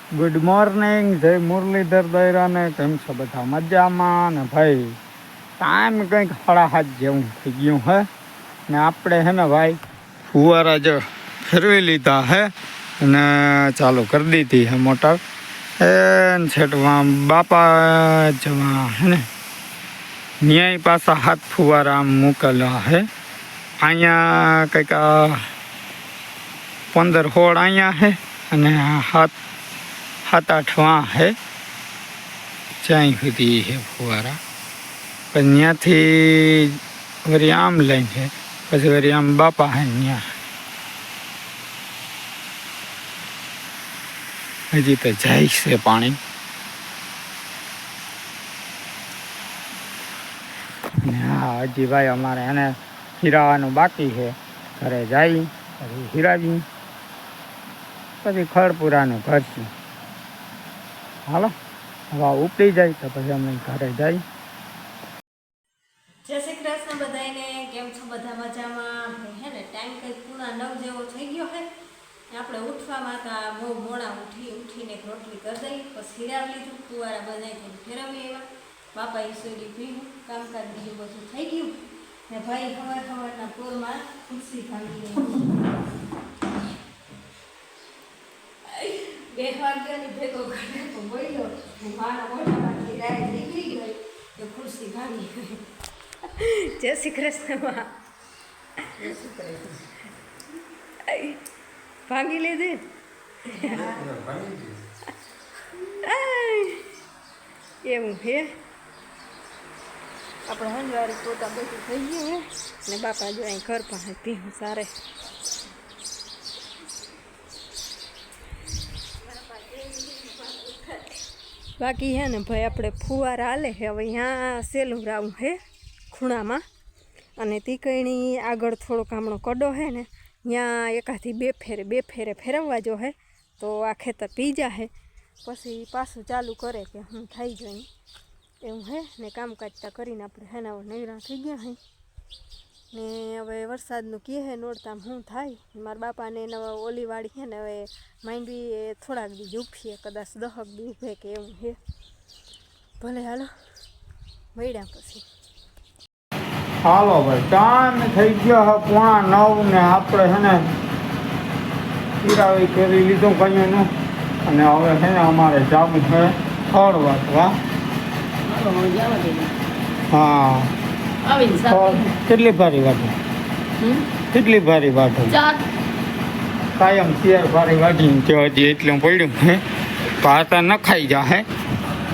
Good morning, જય મુરલીધર દૈરાને. કેમ છો બધા? મજામાં ને ભાઈ? ટાઈમ કંઈક 7:30 જેવું થઈ ગયું હે ને આપણે હે ને ભાઈ ફુવારા જો ફેરવી લીધા હે અને ચાલુ કરી દીધી હે મોટર. એ છેટવા બાપા જવા હે ને ન્યાય પાછા 7 ફુવારા આમ મૂકેલા હે. અહીંયા કંઈક 15-16 અહીંયા હે અને 7-8 વાં હે. ત્યાં સુધી હે ફુવારા. પછી ત્યાંથી વળી આમ લઈને છે, પછી વળી આમ બાપા હે ત્યાં. હજી તો જાય છે પાણી. અને હા, હજી ભાઈ અમારે એને હીરાવાનું બાકી છે. ઘરે જાય પછી હીરાવી પછી ખડપુરાનું કરશું. હાલો, હવા ઉપડી જાય તો પછી અમે ઘરે જઈ. જય શ્રી કૃષ્ણ બધાને. કેમ છો? બધા મજામાં? હે ને ટાઈમ કંઈક પૂરા 9 જેવો થઈ ગયો હે. આપણે ઉઠવામાં હતા બહુ મોડા ઉઠીને રોટલી કરી દઈ, પછી હીરાવી લીધું, ફુવારા બનાવી ફેરવી એવા બાપા ઈશ્વરી પીવું, કામકાજ બીજું બધું થઈ ગયું ને ભાઈ સવારના પોરમાં ખુરશી ભાંગી ગઈ. 2 વાગ્યાની ભેગો ઘરે તો બોલ્યો, મારા મોઢામાંથી રાય નીકળી ગઈ તો ખુરશી ભાંગી ગઈ. જય શ્રી કૃષ્ણ. ભાંગી લીધી એવું હે. આપણે હંજવારી પોતા બધું થઈ ગયું હે ને બાપા જો અહીં ઘર પાસે પીવું સારે. બાકી હે ને ભાઈ આપણે ફુવારા હાલે હે. હવે અહીંયા સેલું રાવું હે ખૂણામાં, અને તીકણી આગળ થોડોક હમણો કડો હે ને ત્યાં એકાથી બે ફેરે ફેરવવા જો હે તો આ ખેતર પી જાહે. પછી પાછું ચાલુ કરે કે હું થઈ જાય એવું હે ને. કામકાજ તા કરીને આપણે હે ને નવરા થઈ ગયા હે ને હવે વરસાદનું કહે હે નોડતામ શું થાય. મારા બાપાને એને ઓલી વાળી છે ને હવે માંડવી થોડાક દી ઊભીએ, કદાચ 10 દી ઊભે કે એવું હે. ભલે હાલો મળ્યા પછી. હાલો ભાઈ, ટાઈમ થઈ ગયો હે 8:45 ને આપણે છે ને હીરાવી કરી લીધું કઈનું. અને હવે છે ને અમારે જવું છે ફળ વાટવા. હા, કેટલી ભારી વાટો? કેટલી ભારી વાટો? કાયમ 4 ભારી વાટીને તો હજી એટલું પડ્યું હે. પાતા ન ખાઈ જાહે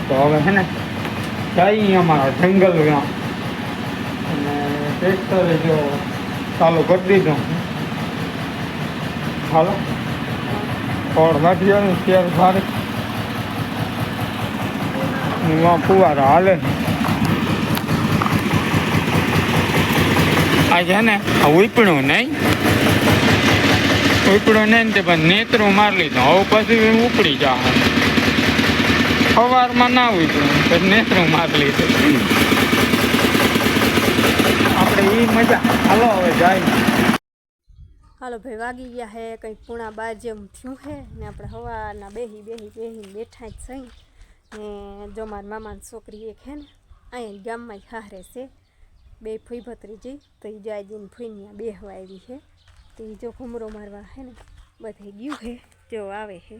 તો હવે છે ને જઈએ અમારા જંગલમાં. અને ટ્રેક્ટરે જો ચાલુ કરી દીધું. હાલો, ફળ વાટી આવે 4 ભારી ફુવારા હાલે. આ છે ને આ ઉપડ્યું નહીં ને તે પણ નેતરું મારી લીધું. હવે પછી ઉપડી જાય. સવારમાં ના ઉપડ્યું તો નેતરું મારી લીધું. આપણે એ મજા. હાલો હવે જાય. હાલો ભાઈ, વાગી ગયા હે કંઈક 12:30 જેમ થયું હે ને આપણે સવારના બેહીને બેઠા જ સહી ને. જો મારા મામાની છોકરી એક હે ને અહીંયા ગામમાં જ હારે છે. 2 ફૂઈ ભત્રીજી તો એ જાયજીને ફૂઈની બેહવા આવી છે. તો એ જો ઘૂમરો મારવા હે ને બધે ગયું હે. જો આવે હે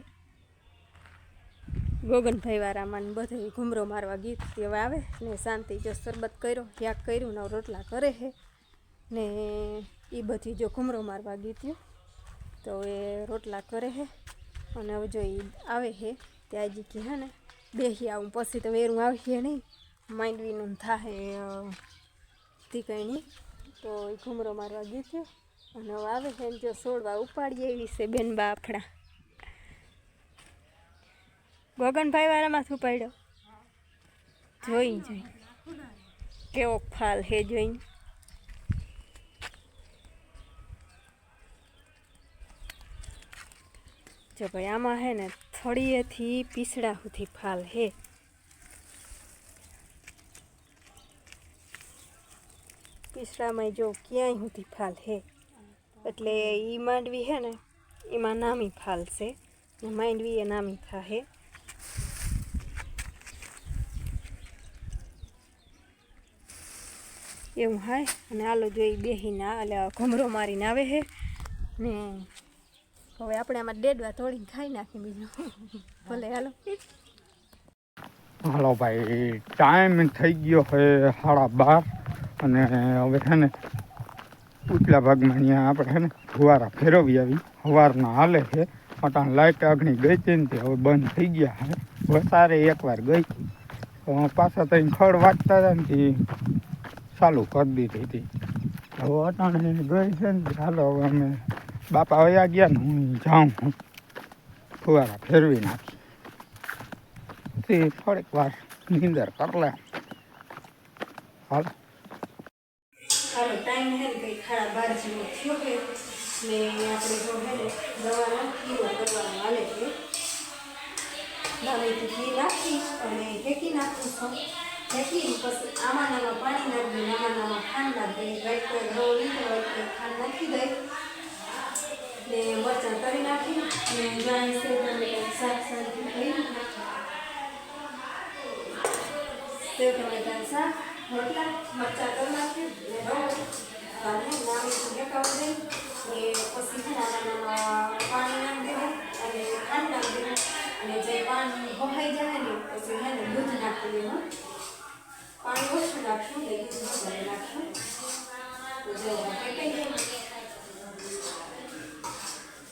ગોગનભાઈ વાળામાં બધે ઘૂમરો મારવા ગીત હવે આવે ને. શાંતિ જો શરબત કર્યો, યાક કર્યું ને રોટલા કરે હે ને. એ બધી જો ઘૂમરો મારવા ગીત્યું તો એ રોટલા કરે હે. અને હવે જો એ આવે હે ત્યાં હજી કે હે ને બેસી આવું પછી તો વેરું આવીએ નહીં. માંડવીનું થાય તીકણી તો એ ઘૂમરો મારવા ગીત્યું અને હવે આવે છે ને જો છોડવા ઉપાડીએ એવી છે બેન બાફડા. ગગનભાઈ વાળામાં શું પડ્યો જોઈ કેવો ફાલ હે જોઈને. જો ભાઈ આમાં હે ને થોડીએથી પીસડા સુધી ફાલ હે. પીસડામાં જો ક્યાંય સુધી ફાલ હે એટલે એ માંડવી હે ને એમાં નામી ફાલ છે ને માંડવી એ નામી થાહે. એવું હાય અને હાલો જોઈ બેહીને એટલે ઘમરો મારીને આવે છે ને હવે આપણે આમાં ડેડવા તોડીને ખાઈ નાખી બીજું ભલે હાલો. હાલો ભાઈ, ટાઈમ થઈ ગયો છે 12:30 અને હવે છે ને ઉપલા ભાગમાં અહીંયા આપણે છે ને ફુવારા ફેરવી આવી. સવારના હાલે છે, અટાણ લાઇટ આગળ ગઈ હતી ને તે હવે બંધ થઈ ગયા છે. વસારે એકવાર ગઈ હતી તો પાછા તઈને ખડ વાટતા હતા ને તે ચાલુ કરી દીધી હતી. હવે અટાણે ગઈ છે ને હાલો હવે અમે બાપા વયા ગયા ને હું જાઉં ફુવારા ફેરવી નાખી તે થોડીક વાર નીંદર કરી લે. હાલ હાલો ટાઈમ હે ને કંઈ 12:30 જેવો થયો છે ને આપણે જો હે ને દવાનો પીવો કરવાનો હાલે છે. દાવેથી ઘી નાખી અને ઢેકી નાખું છું. ઢેકીને પછી આમાં પાણી નાખી દઈ, આમાં ખાંડ નાખી દઈ. ગાય કોઈ રવો લીધો હોય તો ખાંડ નાખી દઈ ને મરચાં કરી નાખી ને ગાય છે તમે શાક શાક થઈ સેવ ટમેટાનું શાક, રોટલા, મરચાં કરી નાખી ને રવો અને નામી ઢેકાવી દઈ ને પછી આમાં પાણી નાખી દેવું અને ખાંડ નાખી દેવું અને જે પાણી બહાઈ જાય ને પછી હે ને દૂધ નાખી દેવું. પાણી ઓછું નાખશું ને દૂધ વધારે નાખશું તો જો ઢેકાઈ જાય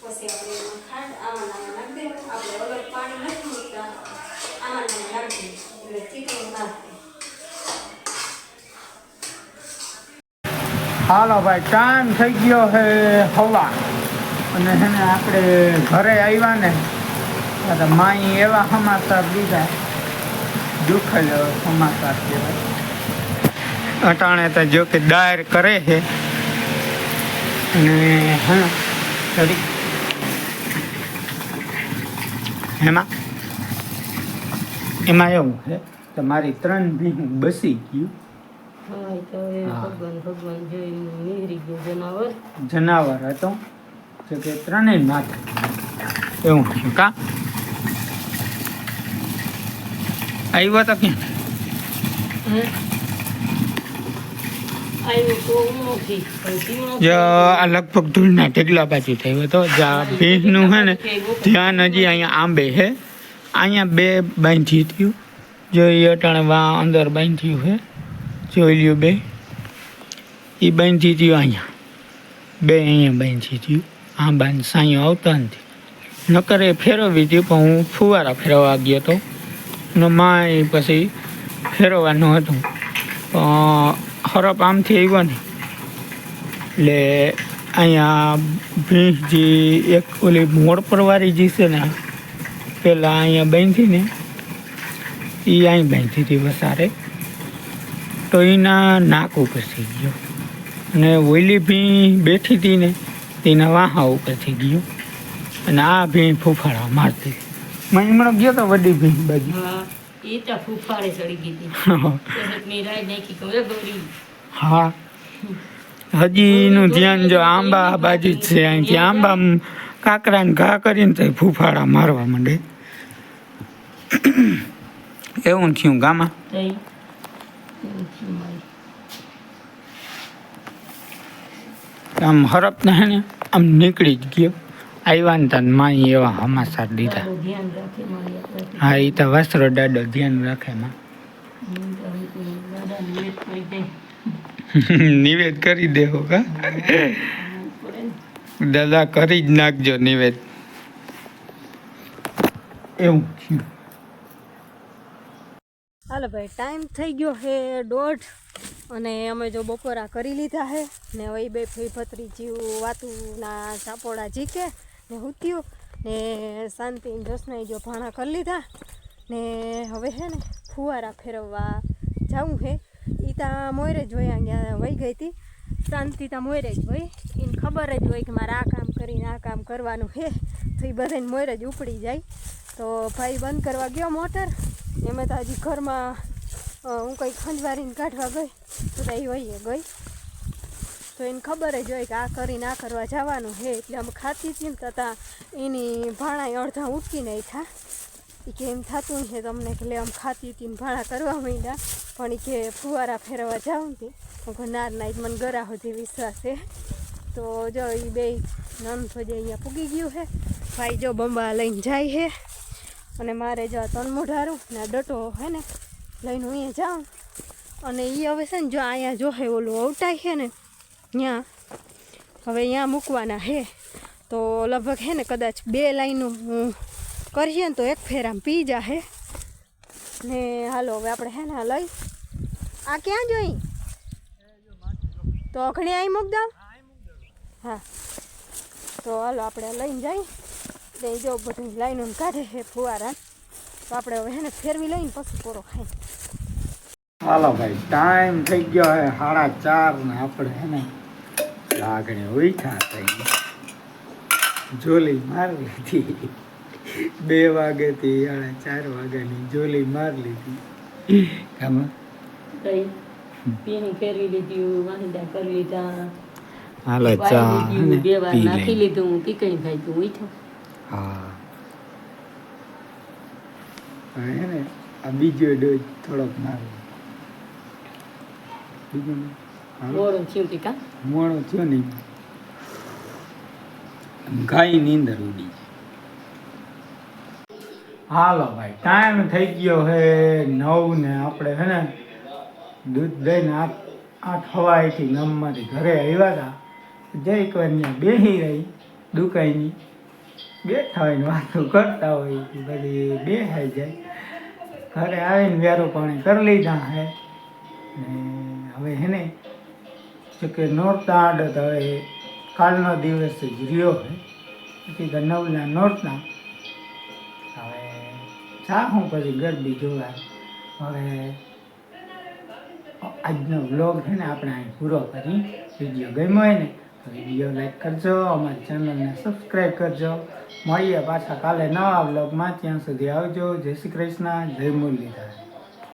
પછી આપણે ખાંડ આમાં નાખી દેવું. આપણે અલગ પાણી નથી મૂકતા, આમાં નાખી દેવું એટલે ચીકણું નાખે. હાલો ભાઈ, ટાઈમ થઈ ગયો છે હવા અને છે ને આપણે ઘરે આવ્યા ને તો માઈ એવા સમાચાર દીધા, દુઃખદ સમાચાર કહેવાય. અટાણે તો જો કે દાયર કરે છે અને હા થોડીક એમાં એવું છે કે મારી 3 ભીંગ બસી ગયું. જનાવર હતો તો કે 3 માથે એવું થયું. કા આવ્યો તો ક્યાં જો આ લગભગ ધૂળના ઢગલા બાજુ થયો હતો. જ્યાં ભીંસનું છે ને ધ્યાન હજી અહીંયા આંબે છે. અહીંયા 2 બાંધી થયું જો એ અટાણે વા અંદર બાંધ્યું છે જોઈ લ્યો. 2 એ બાંધી થયું અહીંયા, 2 અહીંયા બાંધી થયું. આંબાને સાંયો આવતા નથી, નકર એ ફેરવવી હતી પણ હું ફુવારા ફેરવવા ગયો હતો ને માય પછી ફેરવવાનું હતું પણ હરપ આમથી આવ્યો ને એટલે અહીંયા ભીંસ જે એક ઓલી મોડ પરવાળી જે છે ને પહેલાં અહીંયા બાંધી ને એ અહીં બાંધી હતી વસારે તો એના નાક ઉપર થઈ ગયો અને ઓલી ભીં બેઠી હતી ને તેના વાહા ઉપર થઈ ગયો અને આ ભીં ફૂફાડા મારતી. મેં હમણાં ગયો તો વડી ભીં બાજુ હા હજી એનું ધ્યાન જો આંબા બાજુ જ છે. અહીંથી આંબા કાકરાને ઘા કરીને તો ફૂફાડા મારવા માંડે. એવું થયું ગામાં. આમ હરપ ને હે ને આમ નીકળી જ ગયો. આવ્યા ને તને માઈ એવા સમાચાર દીધા. હા એ તો વસ્ત્રો દાડો ધ્યાન રાખે માં. નિવેદ કરી દેવો કા દાદા, કરી જ નાખજો નિવેદ. એવું થયું. હાલો ભાઈ, ટાઈમ થઈ ગયો છે 1:30 અને અમે જો બપોરા કરી લીધા છે ને હવે 2 ફઈ ભત્રીજી વાતુના ચાપોડા જીકે ને હુત્યું ને શાંતિ જોશનાઈ જો ભાણા કરી લીધા ને હવે છે ને ફુવારા ફેરવવા જવું છે. એ ત્યાં મોયરે જ હોય, અહીંયા વહી ગઈ હતી શાંતિ ત્યાં મોયરે જ હોય. એને ખબર જ હોય કે મારે આ કામ કરીને આ કામ કરવાનું છે તો એ બધાને મોયરે જ ઉપડી જાય. તો ભાઈ બંધ કરવા ગયો મોટર, એમાં તો હજી ઘરમાં હું કંઈ ખંજવારીને કાઢવા ગઈ તો એ વહીએ ગઈ. તો તો એને ખબર જ હોય કે આ કરીને આ કરવા જવાનું છે. એટલે અમે ખાતી ચિંતા હતા એની ભાણા અડધા ઉટકી નાખ્યા. એ કે એમ થતું છે તમને કે લે આમ ખાતી હતી ને ભાણા કરવા માંડ્યા, પણ એ કે ફુવારા ફેરવા જાઉં તે નાર ના મને ગરા સુધી વિશ્વાસ છે. તો જો એ બે નંદ જે અહીંયા પૂગી ગયું છે. ભાઈ જો બંબા લઈને જાય છે અને મારે જો તન મોઢારું ને ડટો હે ને લઈને હું અહીંયા જાઉં. અને એ હવે છે ને જો અહીંયા જો હે ઓલું અવટાય છે ને ત્યાં હવે અહીંયા મૂકવાના છે. તો લગભગ છે ને કદાચ 2 લાઈનો કરીએ ને તો એક ફેરામ પી જાહે ને. હાલો હવે આપણે હે ને લઈ આ ક્યાં જોઈ તો ઘણી અહીં મૂક દઉં. હા તો હાલો આપણે લઈને જઈ તે જો બધું લાઈનો કાઢે છે ફુવારા. તો આપણે હવે હે ને ફેરવી લઈને પછી પૂરો ખાઈ. હાલો ભાઈ ટાઈમ થઈ ગયો હે 4:30 ને આપણે હે ને લાગણી ઉઠા થઈ જોલી મારી લીધી. 2 વાગેથી 4 વાગ્યાની જોલી મારી લીધી. કામ પીણી ફેરવી લીધી, વાહિંદા કરી લીધા, હાલો ચા બે વાર નાખી લીધું, ટીકણી ખાઈ તું ઉઠો. હા હે ને આ બીજો ડોઝ થોડોક મારો બીજો મોડું થયું ટીકા મોડો થયો ને ગાય ની અંદર ઉડી. હાલો ભાઈ ટાઈમ થઈ ગયો હે 9 ને આપણે હે ને દૂધ દઈને 8 હવાઈથી ગામમાંથી ઘરે આવ્યા હતા. જઈક વાર ત્યાં બેસી રહી દુકાનની બેઠા હોય ને વાતો કરતા હોય બધી બેસાઈ જાય. ઘરે આવીને વેરો પાણી કરી લીધા હે ને હવે હે ને કે નોરતા આડત હવે કાલનો દિવસ જ રહ્યો હે પછી તો 9ના નોરતા. હવે ચાહું પછી ગરબી જોવા. હવે આજનો વ્લોગ છે ને આપણે અહીં પૂરો કરી. વિડીયો ગમ્યો હોય ને તો વિડીયો લાઈક કરજો, અમારી ચેનલને સબસ્ક્રાઈબ કરજો. મળીએ પાછા કાલે નવા વ્લોગમાં. ત્યાં સુધી આવજો. જય શ્રી કૃષ્ણ, જય મુરલીધર.